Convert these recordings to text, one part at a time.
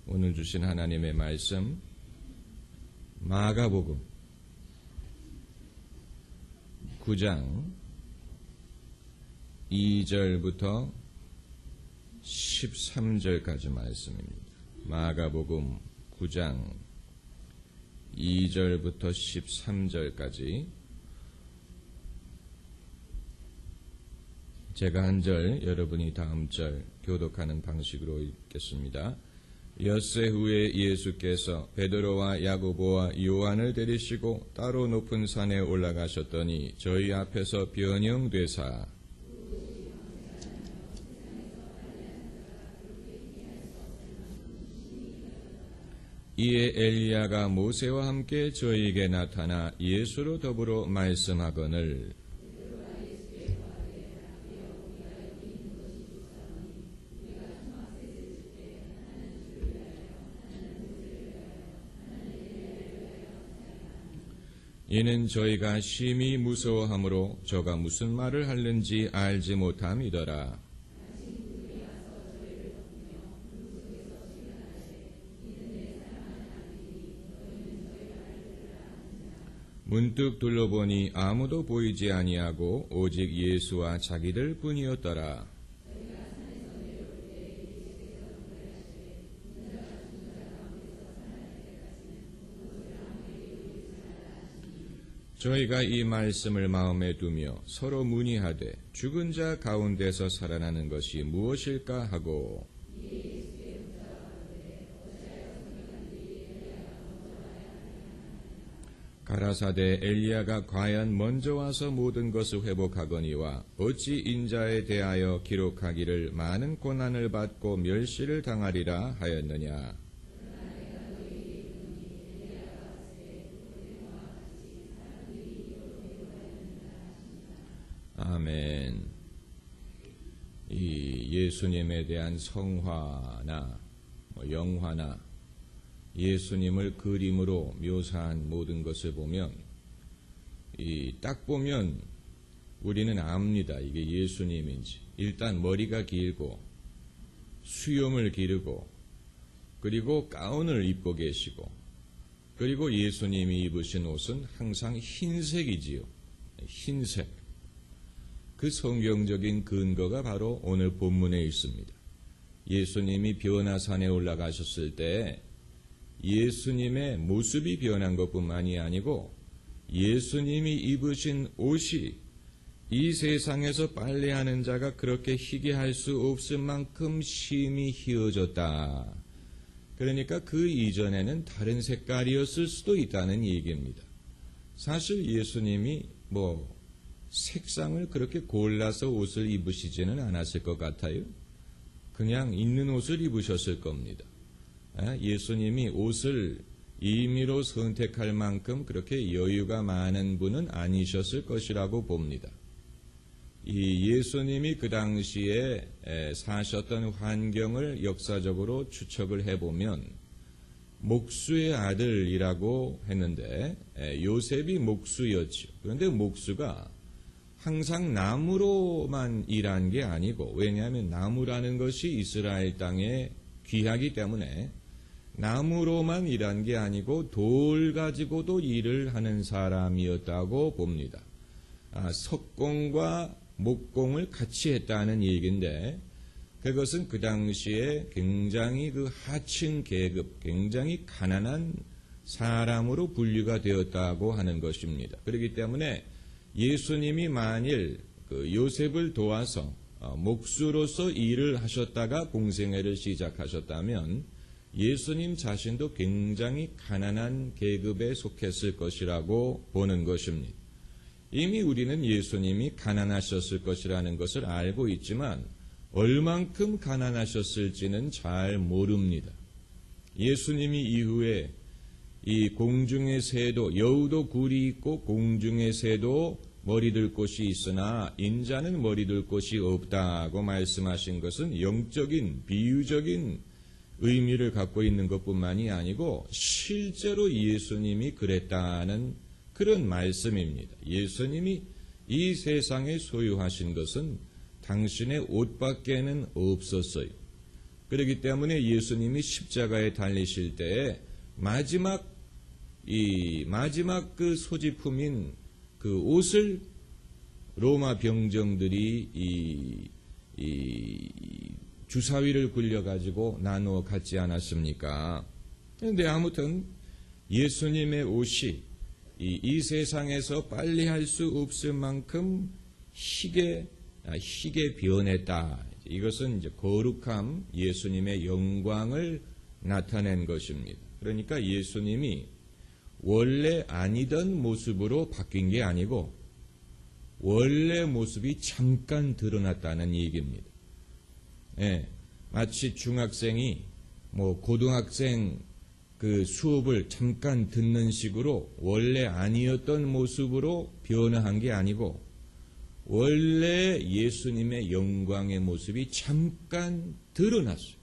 오늘 주신 하나님의 말씀 마가복음 9장 2절부터 13절까지 말씀입니다. 마가복음 9장 2절부터 13절까지 제가 한 절, 여러분이 다음 절 교독하는 방식으로 읽겠습니다. 엿새 후에 예수께서 베드로와 야고보와 요한을 데리시고 따로 높은 산에 올라가셨더니 저희 앞에서 변형되사 이에 엘리야가 모세와 함께 저희에게 나타나 예수로 더불어 말씀하거늘 이는 저희가 심히 무서워하므로 저가 무슨 말을 하는지 알지 못함이더라. 문득 둘러보니 아무도 보이지 아니하고 오직 예수와 자기들 뿐이었더라. 저희가 이 말씀을 마음에 두며 서로 문의하되 죽은 자 가운데서 살아나는 것이 무엇일까 하고 가라사대 엘리야가 과연 먼저 와서 모든 것을 회복하거니와 어찌 인자에 대하여 기록하기를 많은 고난을 받고 멸시를 당하리라 하였느냐. 아멘. 이 예수님에 대한 성화나 영화나 예수님을 그림으로 묘사한 모든 것을 보면 딱 보면 우리는 압니다. 이게 예수님인지. 일단 머리가 길고 수염을 기르고 그리고 가운을 입고 계시고 그리고 예수님이 입으신 옷은 항상 흰색이지요. 흰색. 그 성경적인 근거가 바로 오늘 본문에 있습니다. 예수님이 변화산에 올라가셨을 때 예수님의 모습이 변한 것뿐만이 아니고 예수님이 입으신 옷이 이 세상에서 빨래하는 자가 그렇게 희게 할 수 없을 만큼 심히 희어졌다. 그러니까 그 이전에는 다른 색깔이었을 수도 있다는 얘기입니다. 사실 예수님이 색상을 그렇게 골라서 옷을 입으시지는 않았을 것 같아요. 그냥 있는 옷을 입으셨을 겁니다. 예수님이 옷을 임의로 선택할 만큼 그렇게 여유가 많은 분은 아니셨을 것이라고 봅니다. 이 예수님이 그 당시에 사셨던 환경을 역사적으로 추측을 해보면 목수의 아들이라고 했는데 요셉이 목수였죠. 그런데 목수가 항상 나무로만 일한 게 아니고, 왜냐하면 나무라는 것이 이스라엘 땅에 귀하기 때문에 나무로만 일한 게 아니고 돌 가지고도 일을 하는 사람이었다고 봅니다. 석공과 목공을 같이 했다는 얘기인데 그것은 그 당시에 굉장히 그 하층 계급, 굉장히 가난한 사람으로 분류가 되었다고 하는 것입니다. 그렇기 때문에 예수님이 만일 요셉을 도와서 목수로서 일을 하셨다가 공생애를 시작하셨다면 예수님 자신도 굉장히 가난한 계급에 속했을 것이라고 보는 것입니다. 이미 우리는 예수님이 가난하셨을 것이라는 것을 알고 있지만 얼만큼 가난하셨을지는 잘 모릅니다. 예수님이 이후에 이 공중의 새도 여우도 굴이 있고 공중의 새도 머리들 곳이 있으나 인자는 머리들 곳이 없다고 말씀하신 것은 영적인 비유적인 의미를 갖고 있는 것뿐만이 아니고 실제로 예수님이 그랬다는 그런 말씀입니다. 예수님이 이 세상에 소유하신 것은 당신의 옷밖에는 없었어요. 그렇기 때문에 예수님이 십자가에 달리실 때에 마지막 그 소지품인 그 옷을 로마 병정들이 이 주사위를 굴려가지고 나누어 갖지 않았습니까? 그런데 아무튼 예수님의 옷이 이 세상에서 빨리 할 수 없을 만큼 희게 변했다. 이것은 이제 거룩함, 예수님의 영광을 나타낸 것입니다. 그러니까 예수님이 원래 아니던 모습으로 바뀐 게 아니고 원래 모습이 잠깐 드러났다는 얘기입니다. 예, 마치 중학생이 고등학생 그 수업을 잠깐 듣는 식으로 원래 아니었던 모습으로 변화한 게 아니고 원래 예수님의 영광의 모습이 잠깐 드러났어요.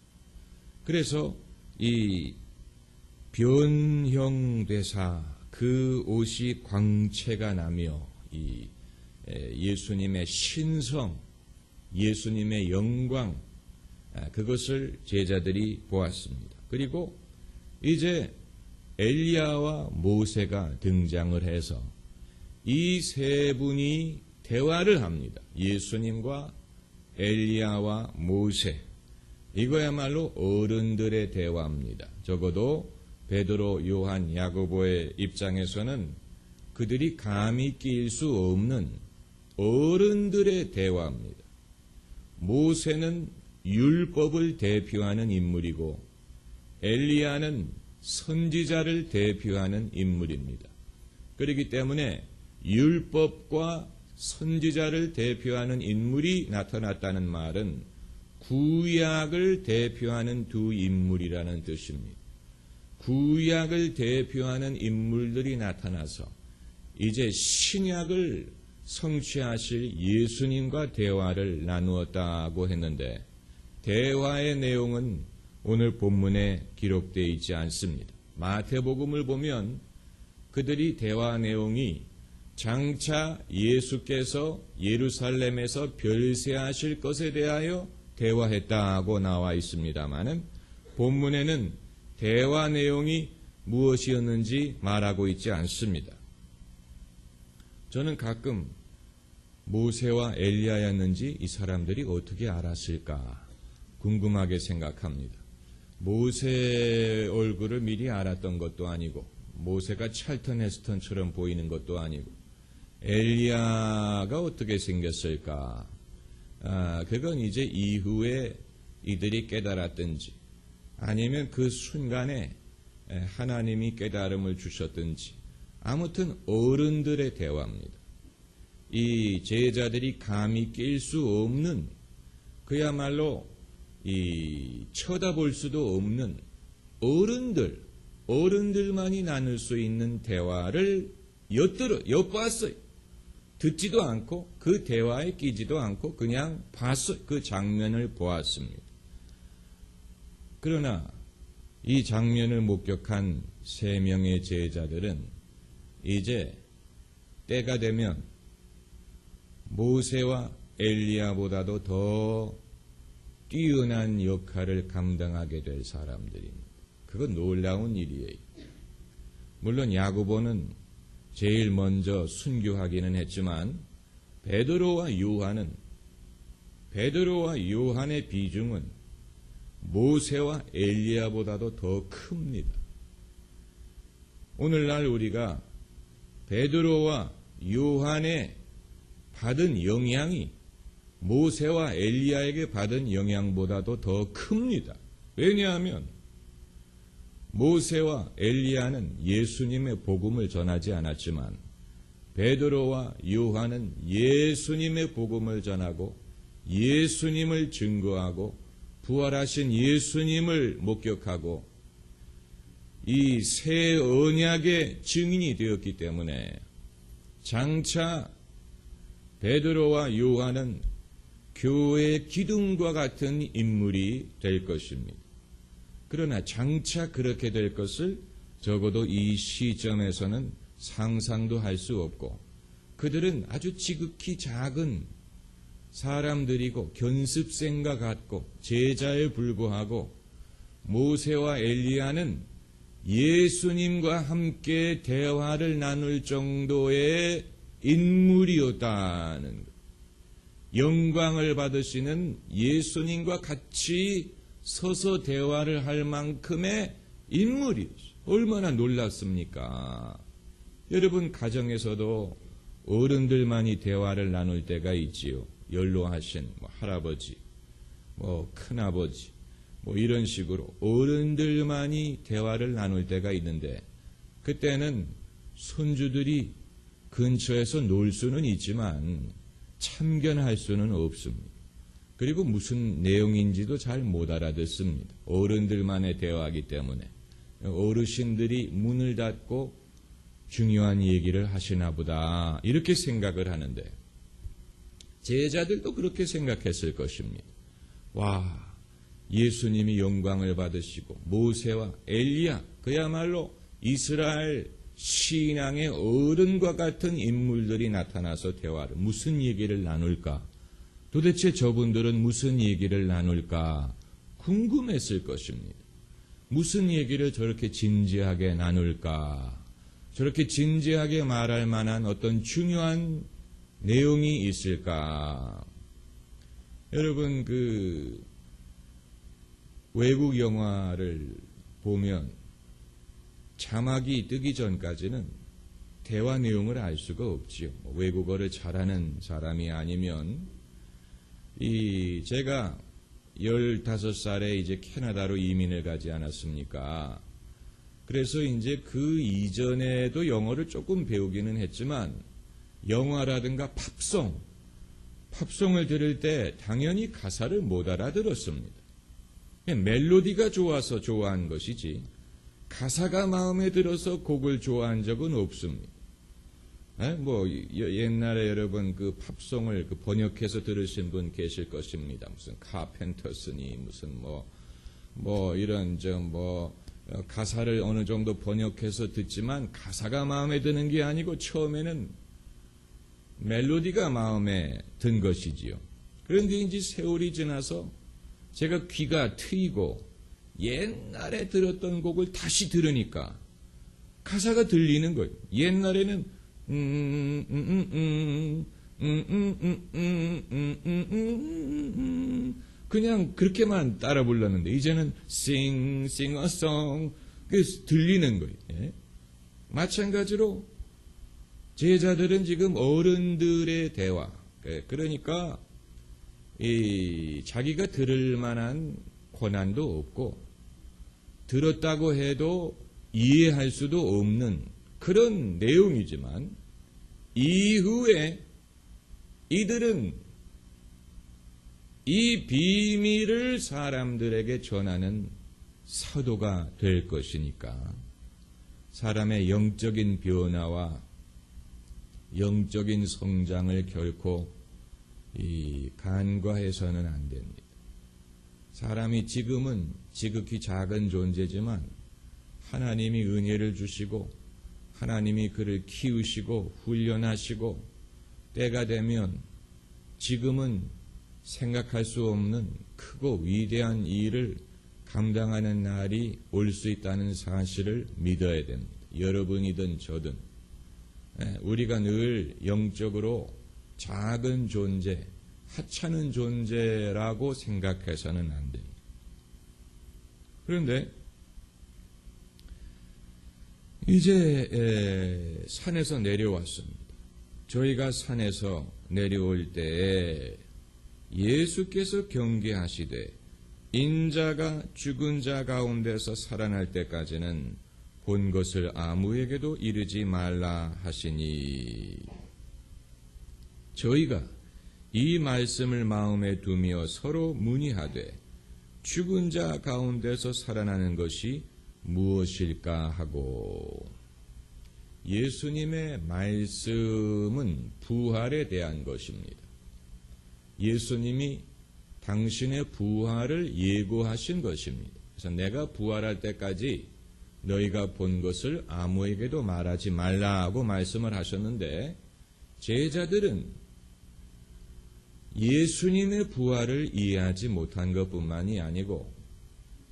그래서 이 변형되사 그 옷이 광채가 나며 이 예수님의 신성, 예수님의 영광, 그것을 제자들이 보았습니다. 그리고 이제 엘리야와 모세가 등장을 해서 이 세 분이 대화를 합니다. 예수님과 엘리야와 모세. 이거야말로 어른들의 대화입니다. 적어도 베드로, 요한, 야고보의 입장에서는 그들이 감히 낄 수 없는 어른들의 대화입니다. 모세는 율법을 대표하는 인물이고 엘리야는 선지자를 대표하는 인물입니다. 그렇기 때문에 율법과 선지자를 대표하는 인물이 나타났다는 말은 구약을 대표하는 두 인물이라는 뜻입니다. 구약을 대표하는 인물들이 나타나서 이제 신약을 성취하실 예수님과 대화를 나누었다고 했는데 대화의 내용은 오늘 본문에 기록되어 있지 않습니다. 마태복음을 보면 그들이 대화 내용이 장차 예수께서 예루살렘에서 별세하실 것에 대하여 대화했다고 나와 있습니다마는 본문에는 대화 내용이 무엇이었는지 말하고 있지 않습니다. 저는 가끔 모세와 엘리야였는지 이 사람들이 어떻게 알았을까 궁금하게 생각합니다. 모세 얼굴을 미리 알았던 것도 아니고 모세가 찰턴 헤스턴처럼 보이는 것도 아니고 엘리야가 어떻게 생겼을까? 그건 이제 이후에 이들이 깨달았든지 아니면 그 순간에 하나님이 깨달음을 주셨든지 아무튼 어른들의 대화입니다. 이 제자들이 감히 낄 수 없는 그야말로 이 쳐다볼 수도 없는 어른들만이 나눌 수 있는 대화를 엿봤어요. 듣지도 않고 그 대화에 끼지도 않고 그냥 봤어요. 그 장면을 보았습니다. 그러나 이 장면을 목격한 3명의 제자들은 이제 때가 되면 모세와 엘리야보다도 더 뛰어난 역할을 감당하게 될 사람들입니다. 그건 놀라운 일이에요. 물론 야고보는 제일 먼저 순교하기는 했지만 베드로와 요한의 비중은 모세와 엘리야보다도 더 큽니다. 오늘날 우리가 베드로와 요한의 받은 영향이 모세와 엘리야에게 받은 영향보다도 더 큽니다. 왜냐하면 모세와 엘리야는 예수님의 복음을 전하지 않았지만 베드로와 요한은 예수님의 복음을 전하고 예수님을 증거하고 부활하신 예수님을 목격하고 이 새 언약의 증인이 되었기 때문에 장차 베드로와 요한은 교회의 기둥과 같은 인물이 될 것입니다. 그러나 장차 그렇게 될 것을 적어도 이 시점에서는 상상도 할 수 없고 그들은 아주 지극히 작은 사람들이고 견습생과 같고 제자에 불과하고 모세와 엘리야는 예수님과 함께 대화를 나눌 정도의 인물이었다는 것. 영광을 받으시는 예수님과 같이 서서 대화를 할 만큼의 인물이었어요. 얼마나 놀랍습니까? 여러분 가정에서도 어른들만이 대화를 나눌 때가 있지요. 연로하신 할아버지, 큰아버지, 이런 식으로 어른들만이 대화를 나눌 때가 있는데 그때는 손주들이 근처에서 놀 수는 있지만 참견할 수는 없습니다. 그리고 무슨 내용인지도 잘 못 알아듣습니다. 어른들만의 대화이기 때문에 어르신들이 문을 닫고 중요한 얘기를 하시나 보다 이렇게 생각을 하는데 제자들도 그렇게 생각했을 것입니다. 와, 예수님이 영광을 받으시고 모세와 엘리야 그야말로 이스라엘 신앙의 어른과 같은 인물들이 나타나서 대화를 무슨 얘기를 나눌까? 도대체 저분들은 무슨 얘기를 나눌까? 궁금했을 것입니다. 무슨 얘기를 저렇게 진지하게 나눌까? 저렇게 진지하게 말할 만한 어떤 중요한 내용이 있을까? 여러분 외국 영화를 보면 자막이 뜨기 전까지는 대화 내용을 알 수가 없지요. 외국어를 잘하는 사람이 아니면 제가 15살에 이제 캐나다로 이민을 가지 않았습니까? 그래서 이제 그 이전에도 영어를 조금 배우기는 했지만 영화라든가 팝송을 들을 때 당연히 가사를 못 알아들었습니다. 멜로디가 좋아서 좋아한 것이지 가사가 마음에 들어서 곡을 좋아한 적은 없습니다. 옛날에 여러분 그 팝송을 번역해서 들으신 분 계실 것입니다. 무슨 카펜터스니 무슨 이런 가사를 어느 정도 번역해서 듣지만 가사가 마음에 드는 게 아니고 처음에는 멜로디가 마음에 든 것이지요. 그런데 이제 세월이 지나서 제가 귀가 트이고 옛날에 들었던 곡을 다시 들으니까 가사가 들리는 거예요. 옛날에는 그냥 그렇게만 따라 불렀는데 이제는 sing a song 그래서 들리는 거예요. 예? 마찬가지로 제자들은 지금 어른들의 대화 그러니까 자기가 들을 만한 권한도 없고 들었다고 해도 이해할 수도 없는 그런 내용이지만 이후에 이들은 이 비밀을 사람들에게 전하는 사도가 될 것이니까 사람의 영적인 변화와 영적인 성장을 결코 간과해서는 안 됩니다. 사람이 지금은 지극히 작은 존재지만 하나님이 은혜를 주시고 하나님이 그를 키우시고 훈련하시고 때가 되면 지금은 생각할 수 없는 크고 위대한 일을 감당하는 날이 올 수 있다는 사실을 믿어야 됩니다. 여러분이든 저든 우리가 늘 영적으로 작은 존재, 하찮은 존재라고 생각해서는 안 됩니다. 그런데 이제 산에서 내려왔습니다. 저희가 산에서 내려올 때에 예수께서 경계하시되 인자가 죽은 자 가운데서 살아날 때까지는 본 것을 아무에게도 이르지 말라 하시니 저희가 이 말씀을 마음에 두며 서로 문의하되 죽은 자 가운데서 살아나는 것이 무엇일까 하고 예수님의 말씀은 부활에 대한 것입니다. 예수님이 당신의 부활을 예고하신 것입니다. 그래서 내가 부활할 때까지 너희가 본 것을 아무에게도 말하지 말라고 말씀을 하셨는데 제자들은 예수님의 부활을 이해하지 못한 것뿐만이 아니고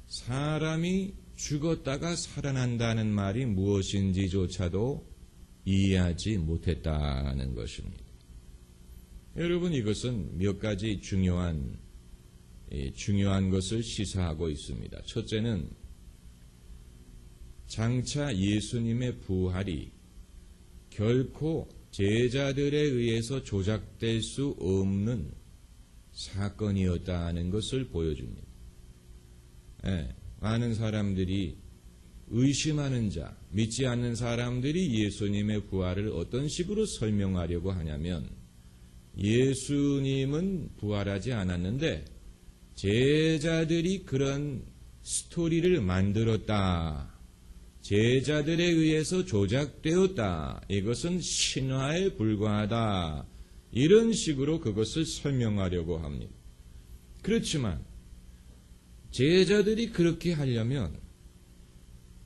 사람이 죽었다가 살아난다는 말이 무엇인지조차도 이해하지 못했다는 것입니다. 여러분, 이것은 몇 가지 중요한 것을 시사하고 있습니다. 첫째는 장차 예수님의 부활이 결코 제자들에 의해서 조작될 수 없는 사건이었다는 것을 보여줍니다. 많은 사람들이 의심하는 자, 믿지 않는 사람들이 예수님의 부활을 어떤 식으로 설명하려고 하냐면 예수님은 부활하지 않았는데 제자들이 그런 스토리를 만들었다. 제자들에 의해서 조작되었다. 이것은 신화에 불과하다. 이런 식으로 그것을 설명하려고 합니다. 그렇지만 제자들이 그렇게 하려면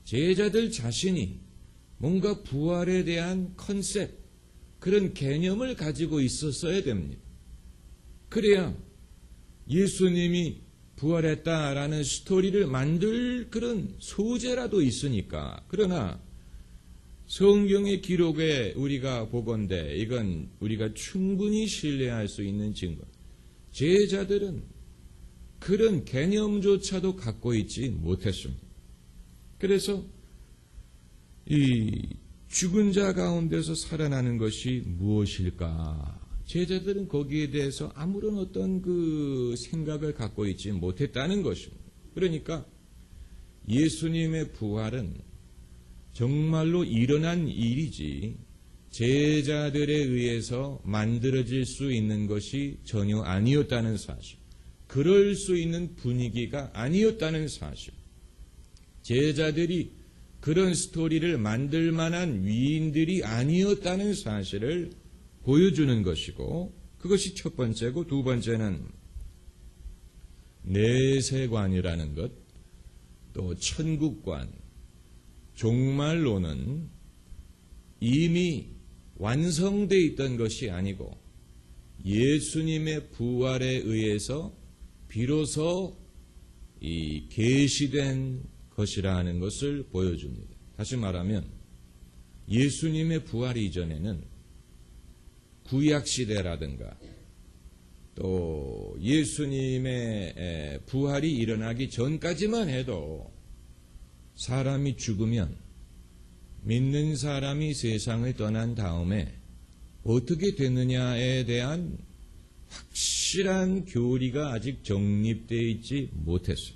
제자들 자신이 뭔가 부활에 대한 컨셉, 그런 개념을 가지고 있었어야 됩니다. 그래야 예수님이 부활했다라는 스토리를 만들 그런 소재라도 있으니까. 그러나 성경의 기록에 우리가 보건대 이건 우리가 충분히 신뢰할 수 있는 증거. 제자들은 그런 개념조차도 갖고 있지 못했습니다. 그래서 이 죽은 자 가운데서 살아나는 것이 무엇일까? 제자들은 거기에 대해서 아무런 어떤 그 생각을 갖고 있지 못했다는 것입니다. 그러니까 예수님의 부활은 정말로 일어난 일이지 제자들에 의해서 만들어질 수 있는 것이 전혀 아니었다는 사실, 그럴 수 있는 분위기가 아니었다는 사실, 제자들이 그런 스토리를 만들 만한 위인들이 아니었다는 사실을 보여주는 것이고, 그것이 첫 번째고, 두 번째는 내세관이라는 것, 또 천국관, 종말론은 이미 완성되어 있던 것이 아니고 예수님의 부활에 의해서 비로소 계시된 것이라는 것을 보여줍니다. 다시 말하면 예수님의 부활 이전에는 구약시대라든가 또 예수님의 부활이 일어나기 전까지만 해도 사람이 죽으면 믿는 사람이 세상을 떠난 다음에 어떻게 되느냐에 대한 확실한 교리가 아직 정립되어 있지 못했어요.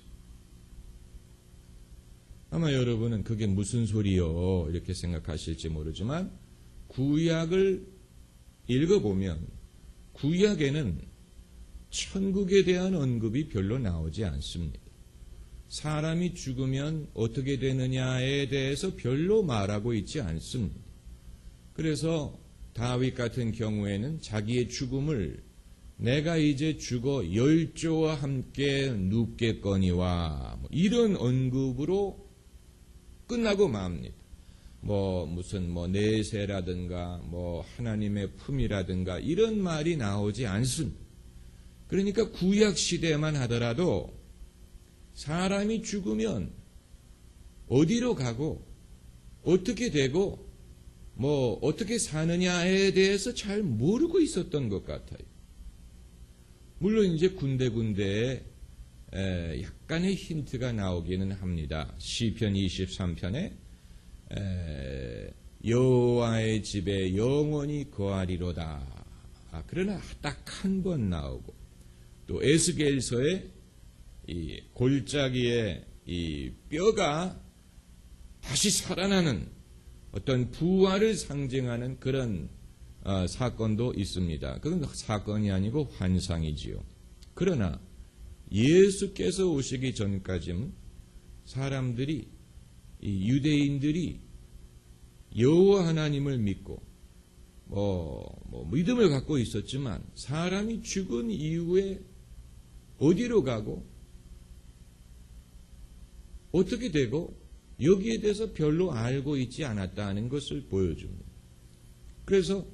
아마 여러분은 그게 무슨 소리요? 이렇게 생각하실지 모르지만 구약을 읽어보면 구약에는 천국에 대한 언급이 별로 나오지 않습니다. 사람이 죽으면 어떻게 되느냐에 대해서 별로 말하고 있지 않습니다. 그래서 다윗 같은 경우에는 자기의 죽음을 내가 이제 죽어 열조와 함께 눕겠거니와 이런 언급으로 끝나고 맙니다. 무슨 내세라든가 하나님의 품이라든가 이런 말이 나오지 않습니다. 그러니까 구약 시대만 하더라도 사람이 죽으면 어디로 가고 어떻게 되고 어떻게 사느냐에 대해서 잘 모르고 있었던 것 같아요. 물론 이제 군데군데에 약간의 힌트가 나오기는 합니다. 시편 23편에 여호와의 집에 영원히 거하리로다. 그러나 딱 한 번 나오고, 또 에스겔서에 이 골짜기에 이 뼈가 다시 살아나는 어떤 부활을 상징하는 그런 사건도 있습니다. 그건 사건이 아니고 환상이지요. 그러나 예수께서 오시기 전까지는 사람들이, 이 유대인들이 여호와 하나님을 믿고 믿음을 갖고 있었지만 사람이 죽은 이후에 어디로 가고 어떻게 되고 여기에 대해서 별로 알고 있지 않았다는 것을 보여줍니다. 그래서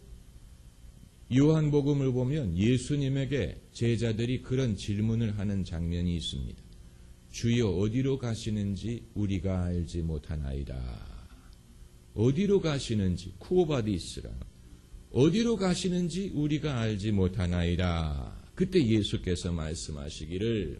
요한복음을 보면 예수님에게 제자들이 그런 질문을 하는 장면이 있습니다. 주여 어디로 가시는지 우리가 알지 못하나이다. 어디로 가시는지 쿠오바디스라. 어디로 가시는지 우리가 알지 못하나이다. 그때 예수께서 말씀하시기를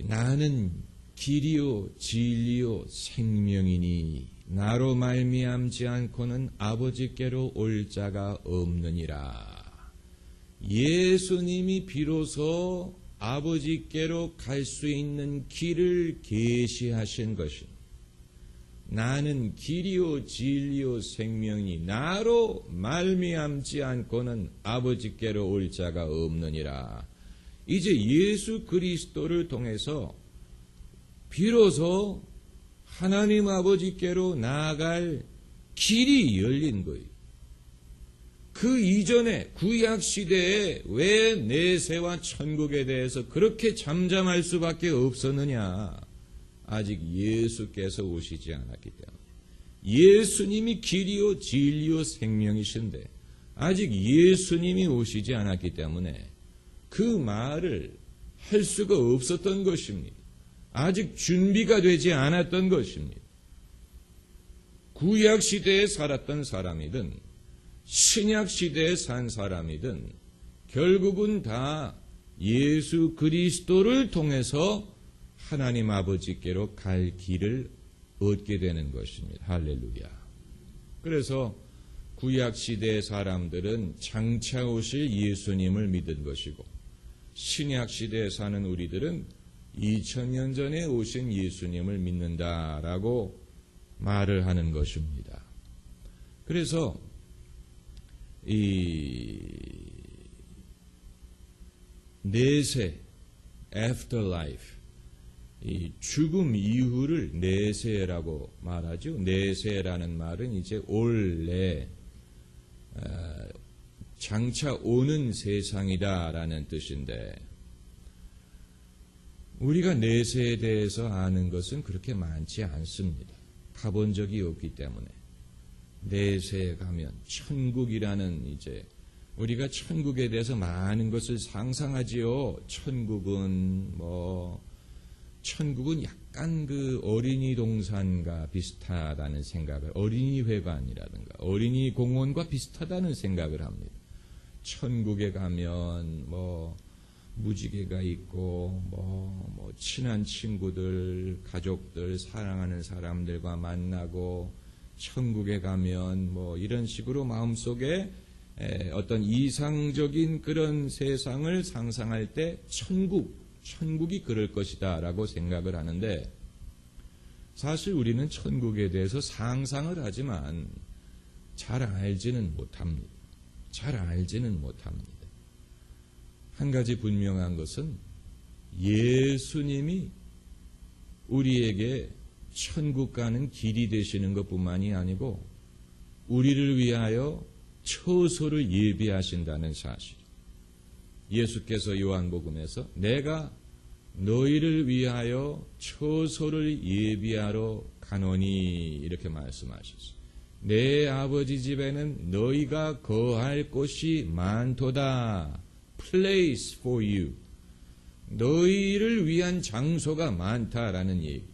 나는 길이요 진리요 생명이니 나로 말미암지 않고는 아버지께로 올 자가 없느니라. 예수님이 비로소 아버지께로 갈 수 있는 길을 계시하신 것입니다. 나는 길이요 진리요 생명이 나로 말미암지 않고는 아버지께로 올 자가 없느니라. 이제 예수 그리스도를 통해서 비로소 하나님 아버지께로 나아갈 길이 열린 거예요. 그 이전에 구약 시대에 왜 내세와 천국에 대해서 그렇게 잠잠할 수밖에 없었느냐? 아직 예수께서 오시지 않았기 때문에. 예수님이 길이요 진리요 생명이신데 아직 예수님이 오시지 않았기 때문에 그 말을 할 수가 없었던 것입니다. 아직 준비가 되지 않았던 것입니다. 구약 시대에 살았던 사람이든 신약 시대에 산 사람이든 결국은 다 예수 그리스도를 통해서 하나님 아버지께로 갈 길을 얻게 되는 것입니다. 할렐루야. 그래서 구약 시대의 사람들은 장차 오실 예수님을 믿은 것이고 신약 시대에 사는 우리들은 2000년 전에 오신 예수님을 믿는다라고 말을 하는 것입니다. 그래서 이 내세, afterlife, 이 죽음 이후를 내세라고 말하죠. 내세라는 말은 이제 올내, 장차 오는 세상이다라는 뜻인데 우리가 내세에 대해서 아는 것은 그렇게 많지 않습니다. 가본 적이 없기 때문에. 내세에 가면 천국이라는 이제 우리가 천국에 대해서 많은 것을 상상하지요. 천국은 약간 그 어린이 동산과 비슷하다는 생각을, 어린이 회관이라든가 어린이 공원과 비슷하다는 생각을 합니다. 천국에 가면 무지개가 있고 친한 친구들, 가족들, 사랑하는 사람들과 만나고 천국에 가면 이런 식으로 마음속에 어떤 이상적인 그런 세상을 상상할 때 천국이 그럴 것이다 라고 생각을 하는데 사실 우리는 천국에 대해서 상상을 하지만 잘 알지는 못합니다. 한 가지 분명한 것은 예수님이 우리에게 천국 가는 길이 되시는 것뿐만이 아니고 우리를 위하여 처소를 예비하신다는 사실. 예수께서 요한복음에서 내가 너희를 위하여 처소를 예비하러 가노니 이렇게 말씀하셨어요. 내 아버지 집에는 너희가 거할 곳이 많도다. Place for you. 너희를 위한 장소가 많다라는 얘기.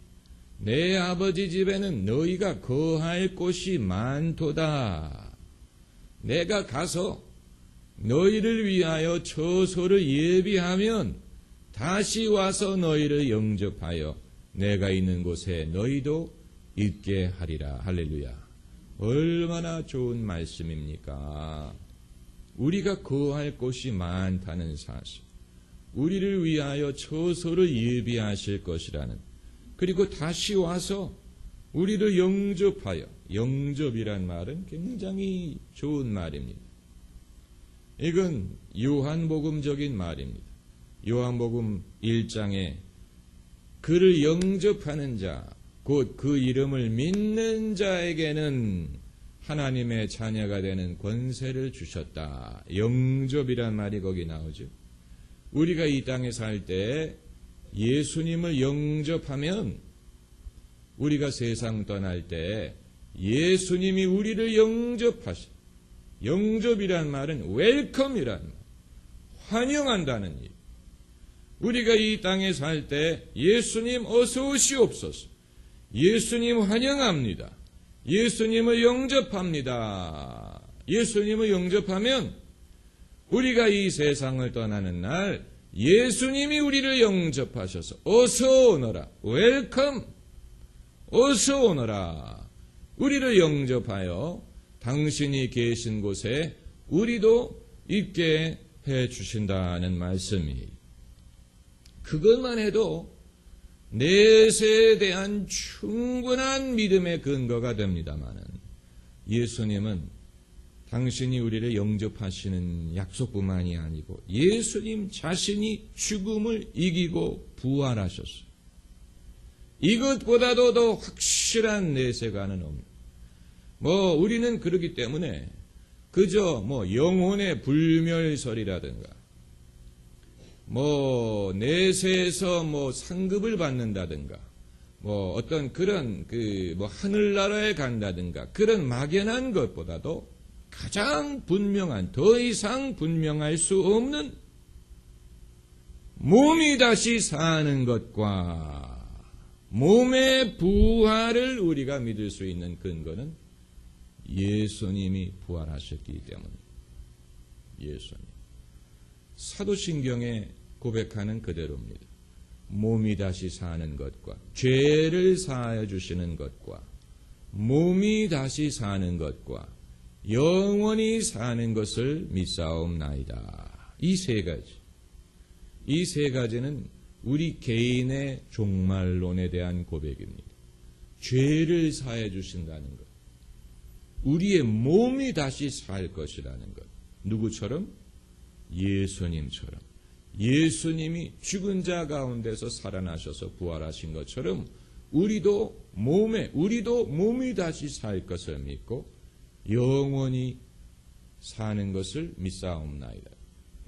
내 아버지 집에는 너희가 거할 곳이 많도다. 내가 가서 너희를 위하여 처소를 예비하면 다시 와서 너희를 영접하여 내가 있는 곳에 너희도 있게 하리라. 할렐루야. 얼마나 좋은 말씀입니까? 우리가 거할 곳이 많다는 사실, 우리를 위하여 처소를 예비하실 것이라는, 그리고 다시 와서 우리를 영접하여, 영접이란 말은 굉장히 좋은 말입니다. 이건 요한복음적인 말입니다. 요한복음 1장에 그를 영접하는 자, 곧 그 이름을 믿는 자에게는 하나님의 자녀가 되는 권세를 주셨다. 영접이란 말이 거기 나오죠. 우리가 이 땅에 살 때 예수님을 영접하면 우리가 세상 떠날 때 예수님이 우리를 영접하시, 영접이란 말은 웰컴이란 말, 환영한다는 일. 우리가 이 땅에 살 때 예수님 어서 오시옵소서. 예수님 환영합니다. 예수님을 영접합니다. 예수님을 영접하면 우리가 이 세상을 떠나는 날 예수님이 우리를 영접하셔서 어서 오너라. 웰컴. 어서 오너라. 우리를 영접하여 당신이 계신 곳에 우리도 있게 해 주신다는 말씀이. 그것만 해도 내세에 대한 충분한 믿음의 근거가 됩니다마는 예수님은 당신이 우리를 영접하시는 약속뿐만이 아니고 예수님 자신이 죽음을 이기고 부활하셨어요. 이것보다도 더 확실한 내세가는 없는. 우리는 그렇기 때문에 그저 영혼의 불멸설이라든가 내세에서 상급을 받는다든가 어떤 그런 하늘나라에 간다든가 그런 막연한 것보다도 가장 분명한, 더 이상 분명할 수 없는 몸이 다시 사는 것과 몸의 부활을 우리가 믿을 수 있는 근거는 예수님이 부활하셨기 때문입니다. 예수님. 사도신경에 고백하는 그대로입니다. 몸이 다시 사는 것과 죄를 사하여 주시는 것과 몸이 다시 사는 것과 영원히 사는 것을 믿사옵나이다. 이 세 가지. 이 세 가지는 우리 개인의 종말론에 대한 고백입니다. 죄를 사해 주신다는 것. 우리의 몸이 다시 살 것이라는 것. 누구처럼? 예수님처럼. 예수님이 죽은 자 가운데서 살아나셔서 부활하신 것처럼 우리도 몸이 다시 살 것을 믿고 영원히 사는 것을 믿사옵나이다.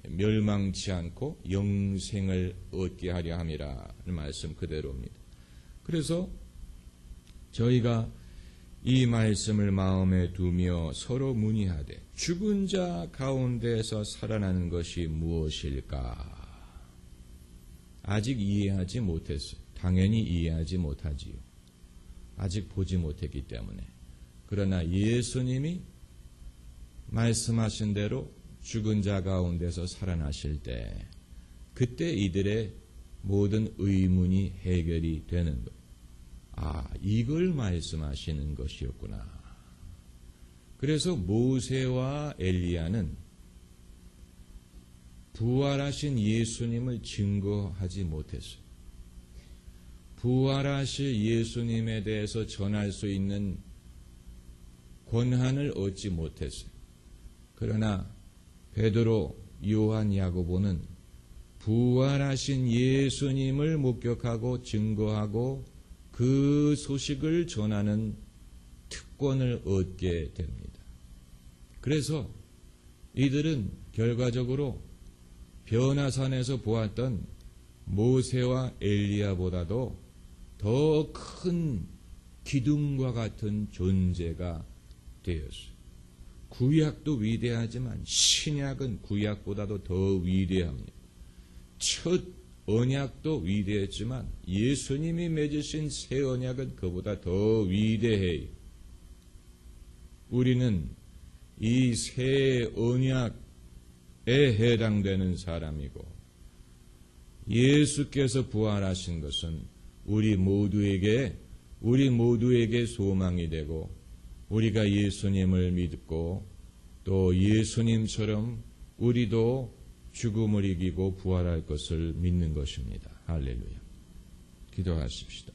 멸망치 않고 영생을 얻게 하려 함이라는 말씀 그대로입니다. 그래서 저희가 이 말씀을 마음에 두며 서로 문의하되 죽은 자 가운데서 살아나는 것이 무엇일까? 아직 이해하지 못했어요. 당연히 이해하지 못하지요. 아직 보지 못했기 때문에. 그러나 예수님이 말씀하신 대로 죽은 자 가운데서 살아나실 때 그때 이들의 모든 의문이 해결이 되는 것. 이걸 말씀하시는 것이었구나. 그래서 모세와 엘리야는 부활하신 예수님을 증거하지 못했어요. 부활하실 예수님에 대해서 전할 수 있는 권한을 얻지 못했어요. 그러나 베드로, 요한, 야고보는 부활하신 예수님을 목격하고 증거하고 그 소식을 전하는 특권을 얻게 됩니다. 그래서 이들은 결과적으로 변화산에서 보았던 모세와 엘리야보다도 더 큰 기둥과 같은 존재가 되었어요. 구약도 위대하지만 신약은 구약보다도 더 위대합니다. 첫 언약도 위대했지만 예수님이 맺으신 새 언약은 그보다 더 위대해요. 우리는 이 새 언약에 해당되는 사람이고 예수께서 부활하신 것은 우리 모두에게 소망이 되고 우리가 예수님을 믿고 또 예수님처럼 우리도 죽음을 이기고 부활할 것을 믿는 것입니다. 할렐루야. 기도하십시다.